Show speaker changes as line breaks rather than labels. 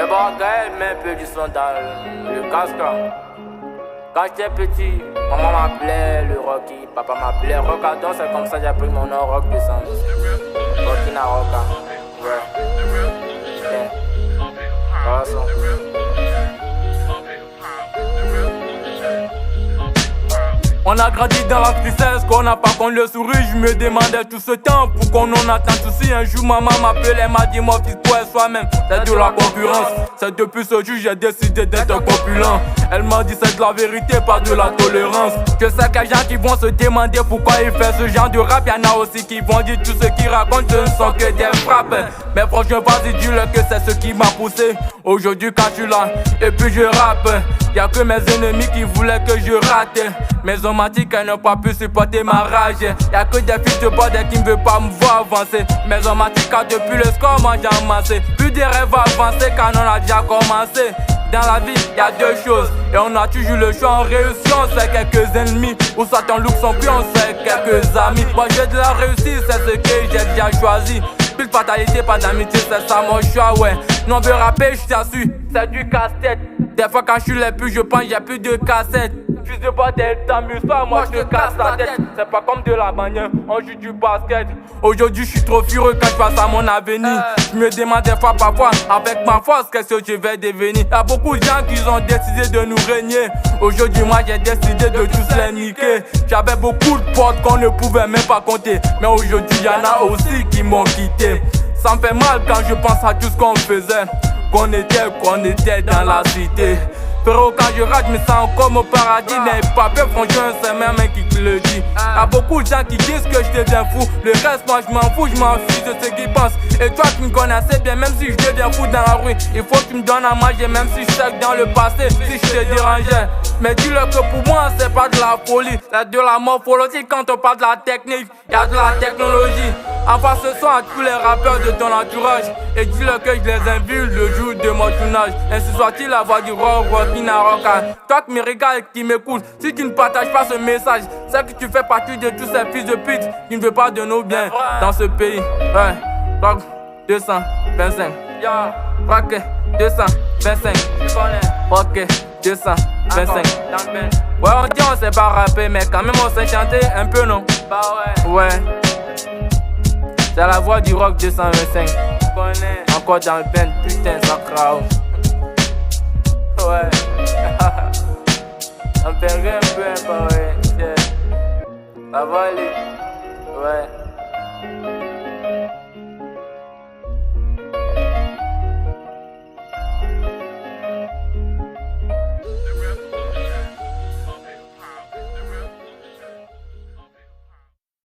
bon, Gaël met un peu du son dans le casque. Quand j'étais petit, maman m'appelait le Rocky, papa m'appelait Rockadon, c'est comme ça que j'ai pris mon nom Rock de sang. Rocky na Rocka. Ouais. Voilà ça. On a grandi dans la tristesse, qu'on n'a pas qu'on le sourit. Je me demandais tout ce temps pour qu'on en attend tout. Si un jour maman m'appelait, m'a dit mon fils pour être soi-même, c'est de la concurrence. C'est depuis ce jour j'ai décidé d'être populaire. Elle m'a dit c'est de la vérité, pas de la tolérance. Je sais qu'il y a des gens qui vont se demander pourquoi il fait ce genre de rap. Y'en a aussi qui vont dire tout ce qu'il raconte, ce ne sont que des frappes. Mais franchement vas-y dis-le que c'est ce qui m'a poussé aujourd'hui quand je suis là et puis je rappe. Y'a que mes ennemis qui voulaient que je rate. Mes homatiques elles n'ont pas pu supporter ma rage. Y'a que des fils de bordel qui ne veulent pas me voir avancer. Mes homatiques depuis le score moi j'ai amassé. Plus de rêves avancés quand on a déjà commencé. Dans la vie, y'a deux choses et on a toujours le choix. En réussit, on sait quelques ennemis ou soit ton look son cul, on sait quelques amis. Moi j'ai de la réussite, c'est ce que j'ai déjà choisi. Plus de fatalité, pas d'amitié, c'est ça mon choix, ouais. Non, veut rapper, je t'assure, c'est du casse-tête. Des fois quand je suis là plus, je pense y'a plus de cassettes. Fils de bordel, t'amuse-toi, moi je te casse la tête. C'est pas comme de la manière, on joue du basket. Aujourd'hui je suis trop furieux quand je passe à mon avenir. Je me demande des fois parfois, avec ma force, qu'est-ce que je vais devenir. Y'a beaucoup de gens qui ont décidé de nous régner. Aujourd'hui moi j'ai décidé de tous les niquer. J'avais beaucoup de potes qu'on ne pouvait même pas compter. Mais aujourd'hui y'en a aussi qui m'ont quitté. Ça me fait mal quand je pense à tout ce qu'on faisait. Qu'on était dans la cité. Frérot quand je rate, je me sens comme au paradis. N'aie pas peur, franchement c'est même un qui te le dit. Y'a beaucoup de gens qui disent que je deviens fou. Le reste moi je m'en fous, je m'en fiche de ce qu'ils pensent. Et toi tu me connais assez bien, même si je deviens fou dans la rue, il faut que tu me donnes à manger, même si je sais que dans le passé, si je te dérangeais. Mais dis-le que pour moi c'est pas de la folie, c'est de la morphologie. Quand on parle de la technique, y'a de la technologie. Envoie ce son à tous les rappeurs de ton entourage et dis-le que je les invite le jour de mon tournage. Ainsi soit-il la voix du Rocky na Rocka. Toi qui me regardes et qui m'écoutes, si tu ne partages pas ce message, c'est que tu fais partie de tous ces fils de pute qui ne veulent pas de nos biens dans ce pays. Ouais, Rock 225. Rock 225. Rock 225. Ouais, on dit on sait pas rapper, mais quand même on sait chanter un peu, non? Bah ouais. Ouais. C'est la voix du Rock 225. Encore dans le band, putain, ça crao. Ouais. On fait un peu, ouais. Ça va aller. Ouais.